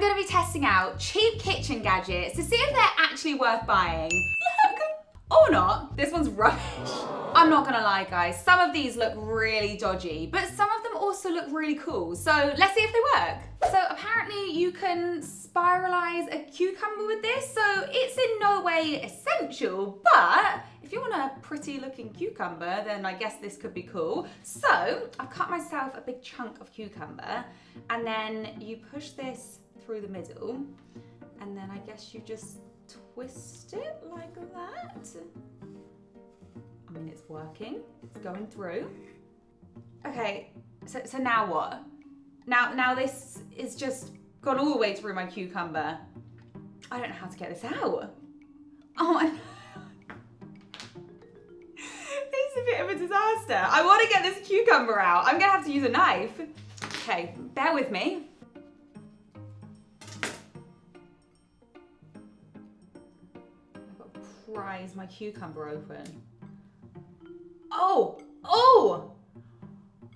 gonna be testing out cheap kitchen gadgets to see if they're actually worth buying. Look, or not. This one's rubbish. I'm not gonna lie, guys. Some of these look really dodgy, but some of them also look really cool. So let's see if they work. So apparently you can spiralize a cucumber with this. So it's in no way essential, but if you want a pretty looking cucumber, then I guess this could be cool. So I've cut myself a big chunk of cucumber, and then you push this through the middle, and then I guess you just twist it like that. I mean, it's working, it's going through. Okay, so now what? Now this is just gone all the way through my cucumber. I don't know how to get this out. Oh, it's a bit of a disaster. I want to get this cucumber out. I'm gonna have to use a knife. Okay, bear with me. I've got to prise my cucumber open.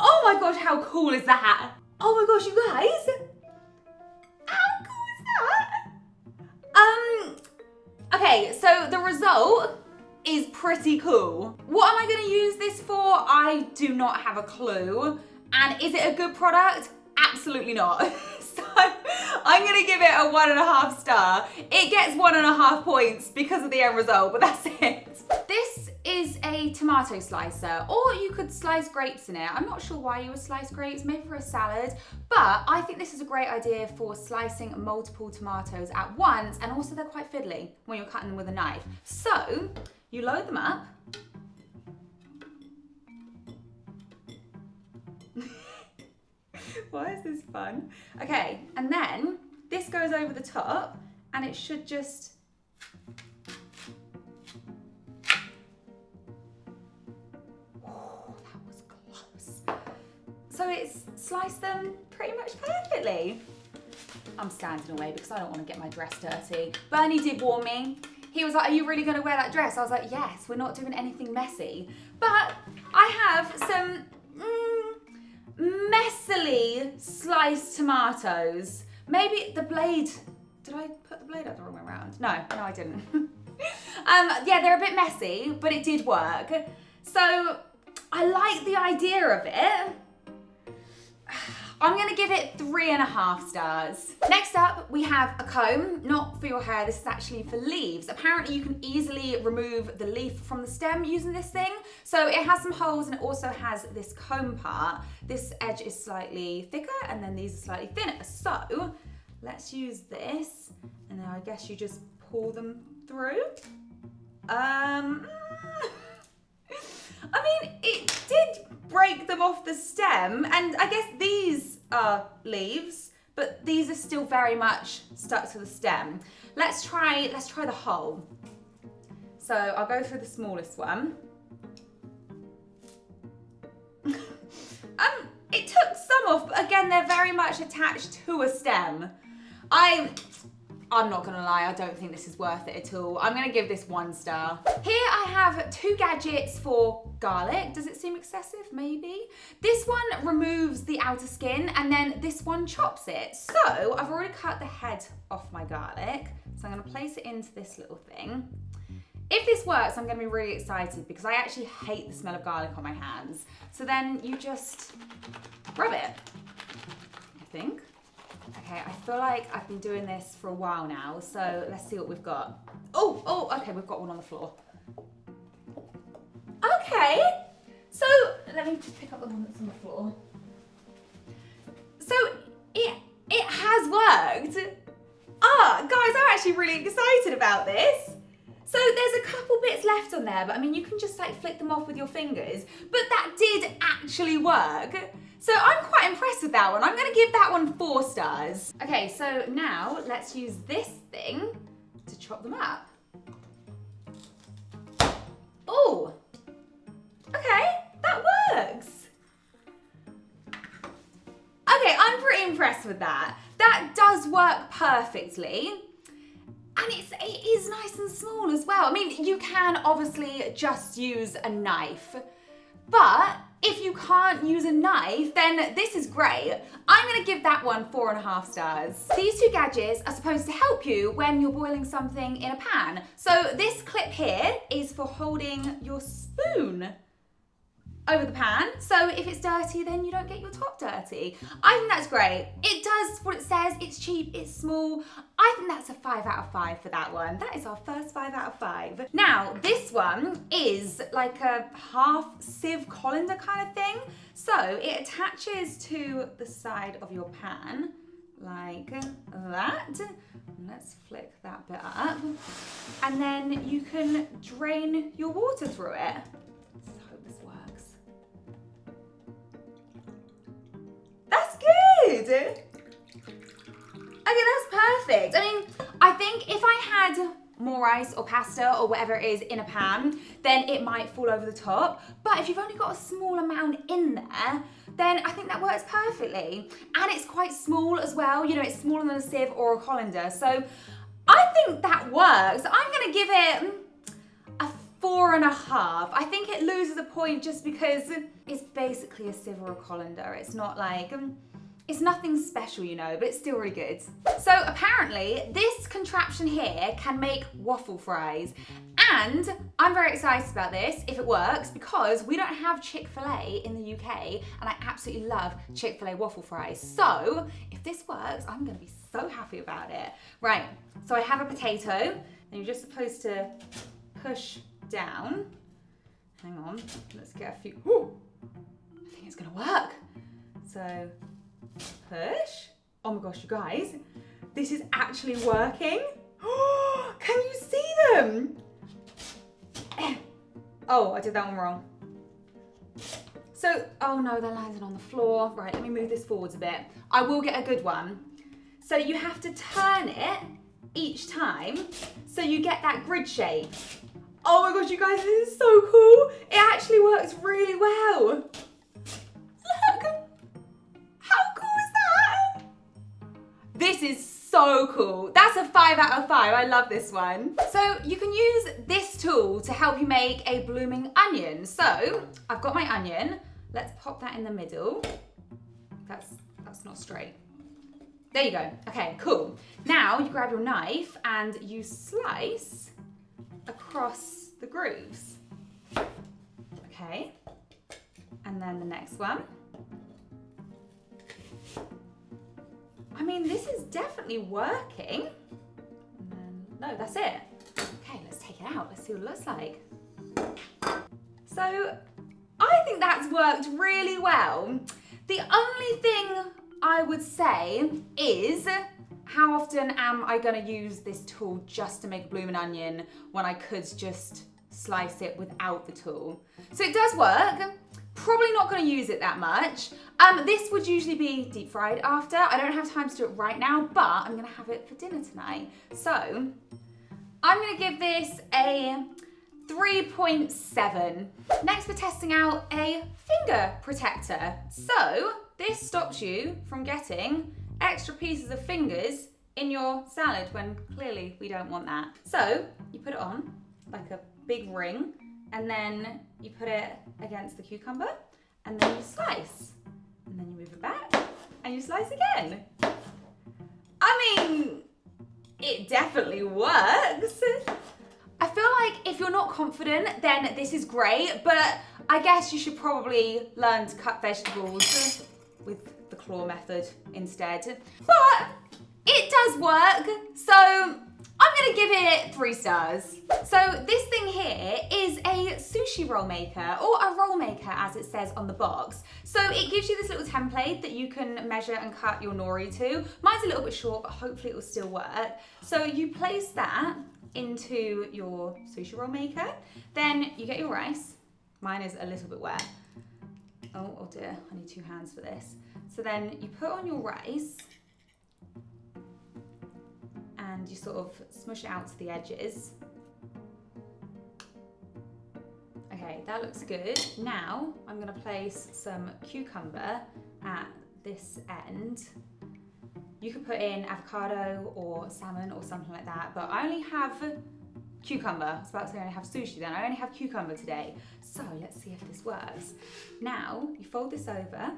Oh my gosh, how cool is that? Oh my gosh, you guys. How cool is that? Okay, so the result is pretty cool. What am I gonna use this for? I do not have a clue. And is it a good product? Absolutely not. So I'm gonna give it a 1.5 star. It gets 1.5 points because of the end result, but that's it. This is a tomato slicer, or you could slice grapes in it. I'm not sure why you would slice grapes, maybe for a salad, but I think this is a great idea for slicing multiple tomatoes at once, and also they're quite fiddly when you're cutting them with a knife. So you load them up. Why is this fun? Okay, and then this goes over the top, and it should just... Oh, that was close. So it's sliced them pretty much perfectly. I'm standing away because I don't want to get my dress dirty. Bernie did warn me. He was like, are you really going to wear that dress? I was like, yes, we're not doing anything messy. But I have some messily sliced tomatoes. Maybe the blade, did I put the blade up the wrong way around? No, I didn't. Yeah, they're a bit messy, but it did work. So I like the idea of it. I'm gonna give it 3.5 stars. Next up, we have a comb, not for your hair, this is actually for leaves. Apparently you can easily remove the leaf from the stem using this thing. So it has some holes and it also has this comb part. This edge is slightly thicker and then these are slightly thinner. So let's use this, and then I guess you just pull them through. I mean, it did break them off the stem, and I guess these are leaves, but these are still very much stuck to the stem. Let's try the hole. So I'll go through the smallest one. It took some off, but again, they're very much attached to a stem. I'm not gonna lie, I don't think this is worth it at all. I'm gonna give this 1 star. Here I have 2 gadgets for garlic. Does it seem excessive? Maybe. This one removes the outer skin, and then this one chops it. So I've already cut the head off my garlic. So I'm gonna place it into this little thing. If this works, I'm gonna be really excited because I actually hate the smell of garlic on my hands. So then you just rub it, I think. Okay, I feel like I've been doing this for a while now, so let's see what we've got. Oh, okay, we've got one on the floor. Okay, so let me just pick up the one that's on the floor. So it has worked. Guys, I'm actually really excited about this. So there's a couple bits left on there, but I mean, you can just like flick them off with your fingers, but that did actually work. So I'm quite impressed with that one. I'm gonna give that one 4 stars. Okay, so now let's use this thing to chop them up. Oh, okay, that works. Okay, I'm pretty impressed with that. That does work perfectly. And it is nice and small as well. I mean, you can obviously just use a knife, but if you can't use a knife, then this is great. I'm gonna give that one 4.5 stars. These two gadgets are supposed to help you when you're boiling something in a pan. So this clip here is for holding your spoon over the pan, so if it's dirty, then you don't get your top dirty. I think that's great. It does what it says, it's cheap, it's small. I think that's a 5 out of 5 for that one. That is our first 5 out of 5. Now, this one is like a half sieve colander kind of thing. So it attaches to the side of your pan, like that. Let's flick that bit up. And then you can drain your water through it. Let's hope this works. Good. Okay, that's perfect. I mean, I think if I had more rice or pasta or whatever it is in a pan, then it might fall over the top. But if you've only got a small amount in there, then I think that works perfectly. And it's quite small as well. You know, it's smaller than a sieve or a colander. So I think that works. I'm gonna give it a 4.5. I think it loses a point just because it's basically a sieve or a colander. It's not like, it's nothing special, you know, but it's still really good. So apparently this contraption here can make waffle fries. And I'm very excited about this, if it works, because we don't have Chick-fil-A in the UK, and I absolutely love Chick-fil-A waffle fries. So if this works, I'm gonna be so happy about it. Right, so I have a potato, and you're just supposed to push down. Hang on, let's get a few, ooh, I think it's gonna work. So, push. Oh my gosh, you guys, this is actually working. Can you see them? Oh, I did that one wrong. So, oh no, they're landing on the floor. Right, let me move this forwards a bit. I will get a good one. So you have to turn it each time so you get that grid shape. Oh my gosh, you guys, this is so cool. It actually works really well. Look, how cool is that? This is so cool. That's a 5 out of 5. I love this one. So you can use this tool to help you make a blooming onion. So I've got my onion. Let's pop that in the middle. That's not straight. There you go. Okay, cool. Now you grab your knife and you slice across the grooves. Okay. And then the next one. I mean, this is definitely working. And then, no, that's it. Okay, let's take it out. Let's see what it looks like. So, I think that's worked really well. The only thing I would say is, how often am I gonna use this tool just to make a blooming onion when I could just slice it without the tool? So it does work. Probably not gonna use it that much. This would usually be deep fried after. I don't have time to do it right now, but I'm gonna have it for dinner tonight. So I'm gonna give this a 3.7. Next, we're testing out a finger protector. So this stops you from getting extra pieces of fingers in your salad when clearly we don't want that. So you put it on like a big ring, and then you put it against the cucumber, and then you slice. And then you move it back, and you slice again. I mean, it definitely works. I feel like if you're not confident, then this is great, but I guess you should probably learn to cut vegetables with the claw method instead. But it does work, so I'm gonna give it 3 stars. So this thing here is a sushi roll maker, or a roll maker as it says on the box. So it gives you this little template that you can measure and cut your nori to. Mine's a little bit short, but hopefully it will still work. So you place that into your sushi roll maker. Then you get your rice. Mine is a little bit wet. Oh dear, I need 2 hands for this. So then you put on your rice, and you sort of smush it out to the edges. Okay, that looks good. Now I'm gonna place some cucumber at this end. You could put in avocado or salmon or something like that, but I only have cucumber. I was about to say I only have sushi then. I only have cucumber today. So let's see if this works. Now, you fold this over.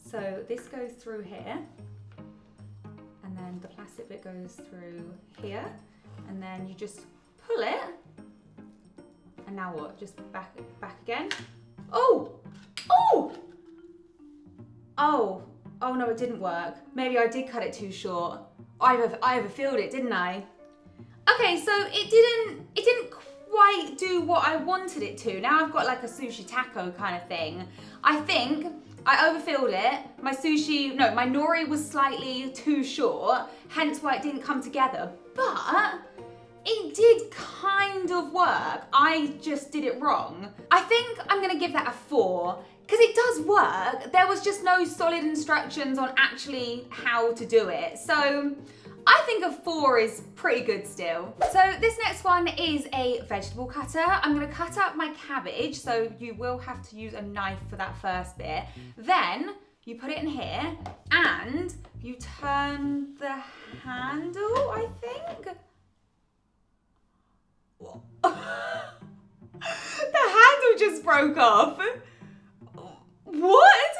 So this goes through here. And then the plastic bit goes through here. And then you just pull it. And now what? Just back again. Oh! Oh! Oh. Oh no, it didn't work. Maybe I did cut it too short. I overfilled it, didn't I? Okay, so it didn't quite do what I wanted it to. Now I've got like a sushi taco kind of thing. I think I overfilled it. My nori was slightly too short, hence why it didn't come together. But it did kind of work. I just did it wrong. I think I'm gonna give that a 4 because it does work. There was just no solid instructions on actually how to do it. So I think a 4 is pretty good still. So this next one is a vegetable cutter. I'm gonna cut up my cabbage, so you will have to use a knife for that first bit. Then you put it in here and you turn the handle, I think. The handle just broke off. What?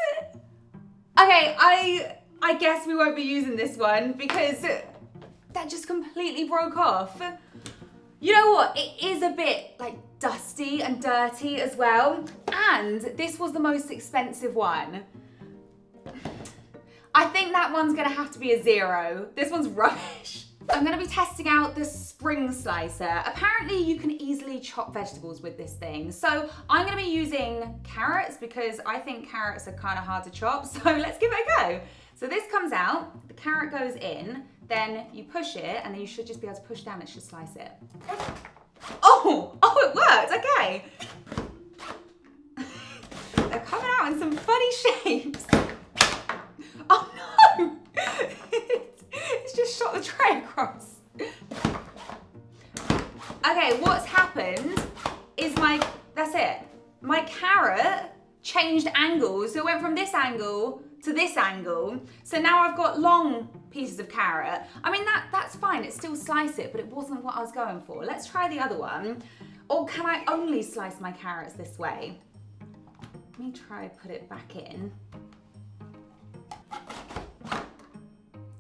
Okay, I guess we won't be using this one because that just completely broke off. You know what? It is a bit like dusty and dirty as well. And this was the most expensive one. I think that one's gonna have to be a 0. This one's rubbish. I'm gonna be testing out the spring slicer. Apparently you can easily chop vegetables with this thing. So I'm gonna be using carrots because I think carrots are kind of hard to chop. So let's give it a go. So this comes out, the carrot goes in, then you push it, and then you should just be able to push down, it should slice it. Oh, it worked, okay. They're coming out in some funny shapes. Oh no! It's just shot the tray across. Okay, what's happened is that's it. My carrot changed angles, so it went from this angle to this angle. So now I've got long pieces of carrot. I mean, that's fine, it's still slice it, but it wasn't what I was going for. Let's try the other one. Or can I only slice my carrots this way? Let me try put it back in.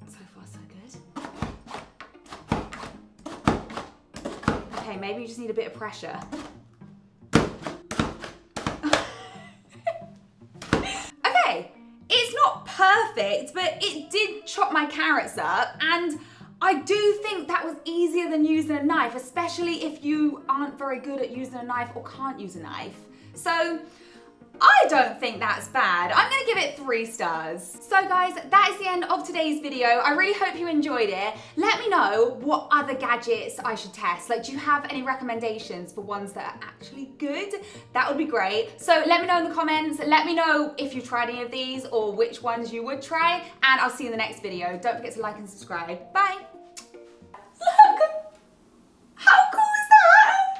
So far, so good. Okay, maybe you just need a bit of pressure. Perfect, but it did chop my carrots up, and I do think that was easier than using a knife, especially if you aren't very good at using a knife or can't use a knife. So I don't think that's bad. I'm gonna give it 3 stars. So guys, that is the end of today's video. I really hope you enjoyed it. Let me know what other gadgets I should test. Like, do you have any recommendations for ones that are actually good? That would be great. So let me know in the comments. Let me know if you've tried any of these or which ones you would try, and I'll see you in the next video. Don't forget to like and subscribe. Bye.